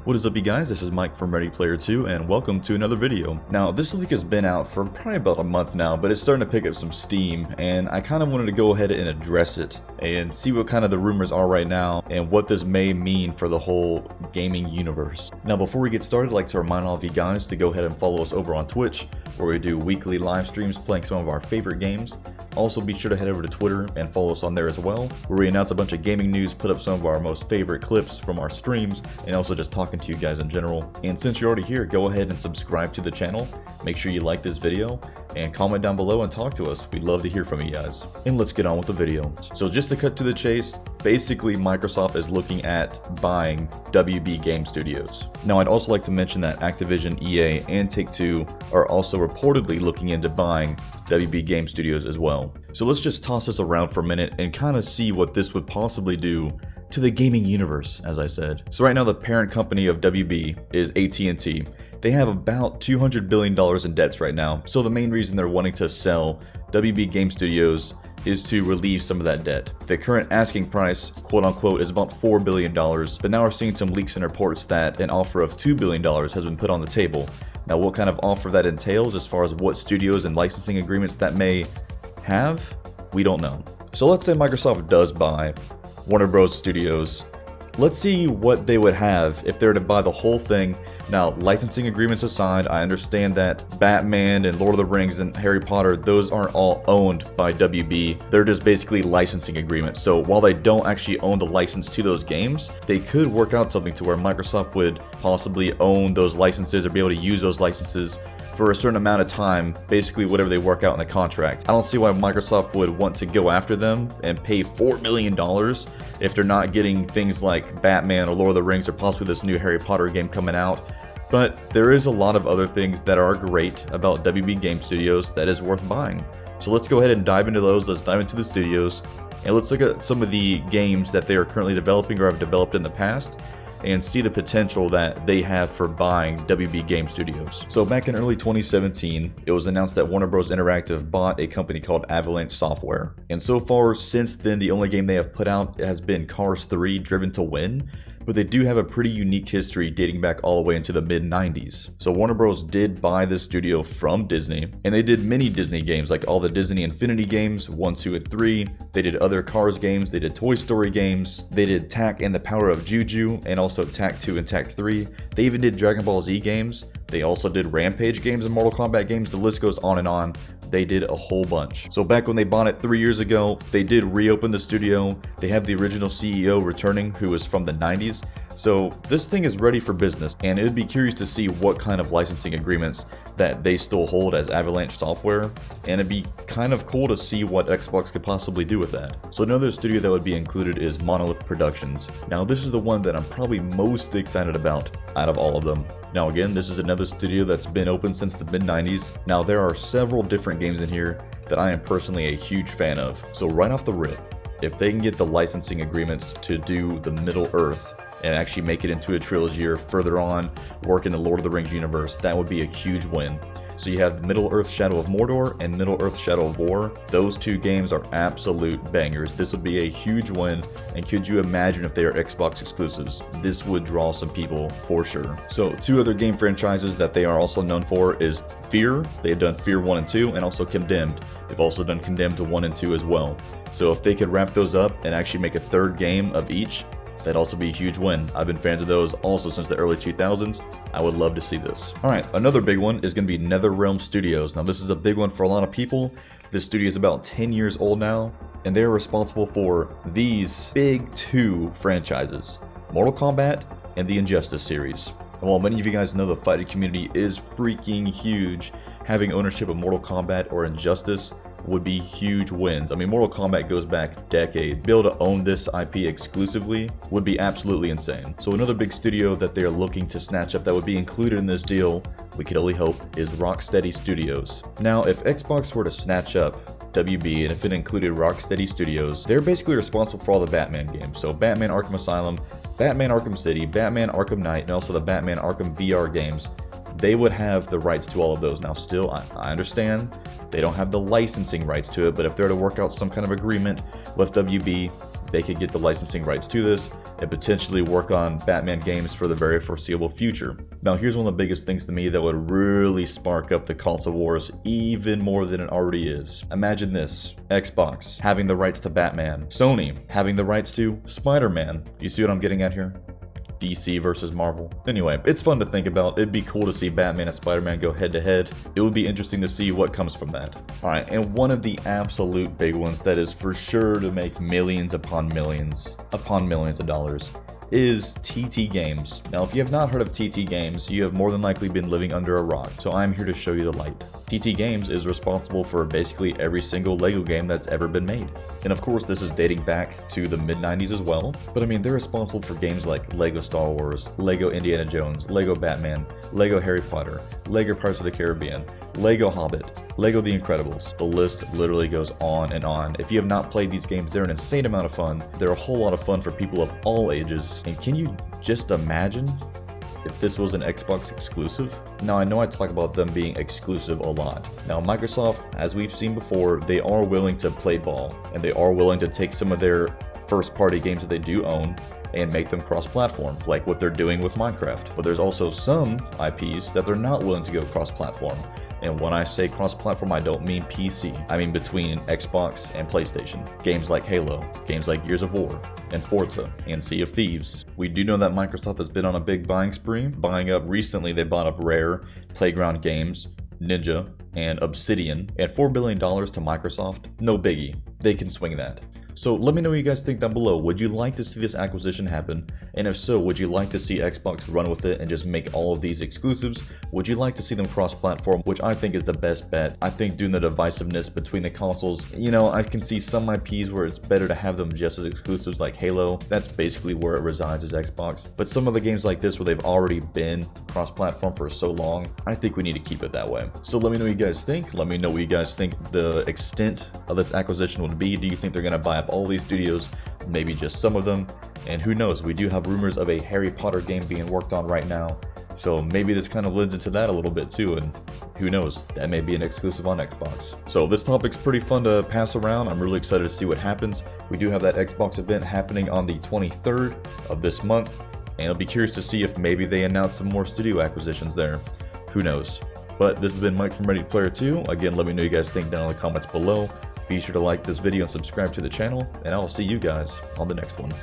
What is up, you guys? This is Mike from Ready Player 2 and welcome to another video. Now, this leak has been out for probably about a month now, but it's starting to pick up some steam, and I kind of wanted to go ahead and address it and see what kind of the rumors are right now and what this may mean for the whole gaming universe. Now, before we get started, I'd like to remind all of you guys to go ahead and follow us over on Twitch, where we do weekly live streams playing some of our favorite games. Also, be sure to head over to Twitter and follow us on there as well, where we announce a bunch of gaming news, put up some of our most favorite clips from our streams, and also just talking to you guys in general. And since you're already here, go ahead and subscribe to the channel. Make sure you like this video and comment down below and talk to us. We'd love to hear from you guys. And let's get on with the video. So just to cut to the chase, basically Microsoft is looking at buying WB Game Studios. Now, I'd also like to mention that Activision, EA, and Take-Two are also reportedly looking into buying WB Game Studios as well. So let's just toss this around for a minute and kind of see what this would possibly do to the gaming universe, as I said. So right now the parent company of WB is AT&T. They have about $200 billion in debts right now. So the main reason they're wanting to sell WB Game Studios is to relieve some of that debt. The current asking price, quote unquote, is about $4 billion, but now we're seeing some leaks and reports that an offer of $2 billion has been put on the table. Now, what kind of offer that entails as far as what studios and licensing agreements that may have, we don't know. So let's say Microsoft does buy Warner Bros. Studios. Let's see what they would have if they were to buy the whole thing. Now, licensing agreements aside, I understand that Batman and Lord of the Rings and Harry Potter, those aren't all owned by WB. They're just basically licensing agreements. So while they don't actually own the license to those games, they could work out something to where Microsoft would possibly own those licenses or be able to use those licenses for a certain amount of time, basically whatever they work out in the contract. I don't see why Microsoft would want to go after them and pay $4 million if they're not getting things like Batman or Lord of the Rings or possibly this new Harry Potter game coming out. But there is a lot of other things that are great about WB Game Studios that is worth buying. So let's go ahead and dive into those. Let's dive into the studios and let's look at some of the games that they are currently developing or have developed in the past and see the potential that they have for buying WB Game Studios. So back in early 2017, it was announced that Warner Bros. Interactive bought a company called Avalanche Software. And so far, since then, the only game they have put out has been Cars 3 Driven to Win, but they do have a pretty unique history dating back all the way into the mid-90s. So Warner Bros. Did buy this studio from Disney, and they did many Disney games, like all the Disney Infinity games, 1, 2, and 3. They did other Cars games, they did Toy Story games, they did Tak and the Power of Juju, and also Tak 2 and Tak 3. They even did Dragon Ball Z games. They also did Rampage games and Mortal Kombat games. The list goes on and on. They did a whole bunch. So back when they bought it 3 years ago, they did reopen the studio. They have the original CEO returning, who was from the 90s. So this thing is ready for business, and it would be curious to see what kind of licensing agreements that they still hold as Avalanche Software, and it'd be kind of cool to see what Xbox could possibly do with that. So another studio that would be included is Monolith Productions. Now, this is the one that I'm probably most excited about out of all of them. Now again, this is another studio that's been open since the mid-90s. Now, there are several different games in here that I am personally a huge fan of. So right off the rip, if they can get the licensing agreements to do the Middle-earth and actually make it into a trilogy or further on work in the Lord of the Rings universe, that would be a huge win. So you have Middle-earth Shadow of Mordor and Middle-earth Shadow of War. Those two games are absolute bangers. This would be a huge win, and could you imagine if they are Xbox exclusives? This would draw some people for sure. So two other game franchises that they are also known for is Fear. They've done Fear 1 and 2, and also Condemned. They've also done Condemned 1 and 2 as well. So if they could wrap those up and actually make a third game of each, that'd also be a huge win. I've been fans of those also since the early 2000s. I would love to see this. Alright, another big one is going to be NetherRealm Studios. Now, this is a big one for a lot of people. This studio is about 10 years old now, and they're responsible for these big two franchises, Mortal Kombat and the Injustice series. And while many of you guys know the fighting community is freaking huge, having ownership of Mortal Kombat or Injustice would be huge wins. I mean, Mortal Kombat goes back decades. To be able to own this IP exclusively would be absolutely insane. So another big studio that they're looking to snatch up that would be included in this deal, we could only hope, is Rocksteady Studios. Now, if Xbox were to snatch up WB and if it included Rocksteady Studios, they're basically responsible for all the Batman games. So Batman Arkham Asylum, Batman Arkham City, Batman Arkham Knight, and also the Batman Arkham VR games. They would have the rights to all of those. Now, still, I understand they don't have the licensing rights to it, but if they're to work out some kind of agreement with WB, they could get the licensing rights to this. and potentially work on Batman games for the very foreseeable future. Now here's one of the biggest things to me that would really spark up the console wars even more than it already is. Imagine this: Xbox having the rights to Batman, Sony having the rights to Spider-Man. You see what I'm getting at here? DC versus Marvel. Anyway, it's fun to think about. It'd be cool to see Batman and Spider-Man go head to head. It would be interesting to see what comes from that. Alright, and one of the absolute big ones that is for sure to make millions upon millions of dollars is TT Games. Now, if you have not heard of TT Games, you have more than likely been living under a rock, so I'm here to show you the light. TT Games is responsible for basically every single LEGO game that's ever been made. And of course, this is dating back to the mid-90s as well, but I mean, they're responsible for games like LEGO Star Wars, LEGO Indiana Jones, LEGO Batman, LEGO Harry Potter, LEGO Pirates of the Caribbean, LEGO Hobbit, LEGO The Incredibles. The list literally goes on and on. If you have not played these games, they're an insane amount of fun. They're a whole lot of fun for people of all ages. And can you just imagine if this was an Xbox exclusive? Now, I know I talk about them being exclusive a lot. Now, Microsoft, as we've seen before, they are willing to play ball, and they are willing to take some of their first-party games that they do own and make them cross-platform, like what they're doing with Minecraft. But there's also some IPs that they're not willing to go cross-platform. And when I say cross-platform, I don't mean PC. I mean between Xbox and PlayStation. Games like Halo, games like Gears of War, and Forza, and Sea of Thieves. We do know that Microsoft has been on a big buying spree. Recently they bought up Rare, Playground Games, Ninja, and Obsidian. And $4 billion to Microsoft, no biggie. They can swing that. So let me know what you guys think down below. Would you like to see this acquisition happen? And if so, would you like to see Xbox run with it and just make all of these exclusives? Would you like to see them cross-platform, which I think is the best bet? I think due to the divisiveness between the consoles, you know, I can see some IPs where it's better to have them just as exclusives, like Halo. That's basically where it resides, as Xbox. But some of the games like this where they've already been cross-platform for so long, I think we need to keep it that way. So let me know what you guys think. Let me know what you guys think the extent of this acquisition would be. Do you think they're going to buy up all these studios, maybe just some of them? And who knows, we do have rumors of a Harry Potter game being worked on right now, so maybe this kind of lends into that a little bit too, and who knows, that may be an exclusive on Xbox. So this topic's pretty fun to pass around. I'm really excited to see what happens. We do have that Xbox event happening on the 23rd of this month, and I'll be curious to see if maybe they announce some more studio acquisitions there. Who knows? But this has been Mike from Ready Player 2. Again, let me know what you guys think down in the comments below. Be sure to like this video and subscribe to the channel, and I will see you guys on the next one.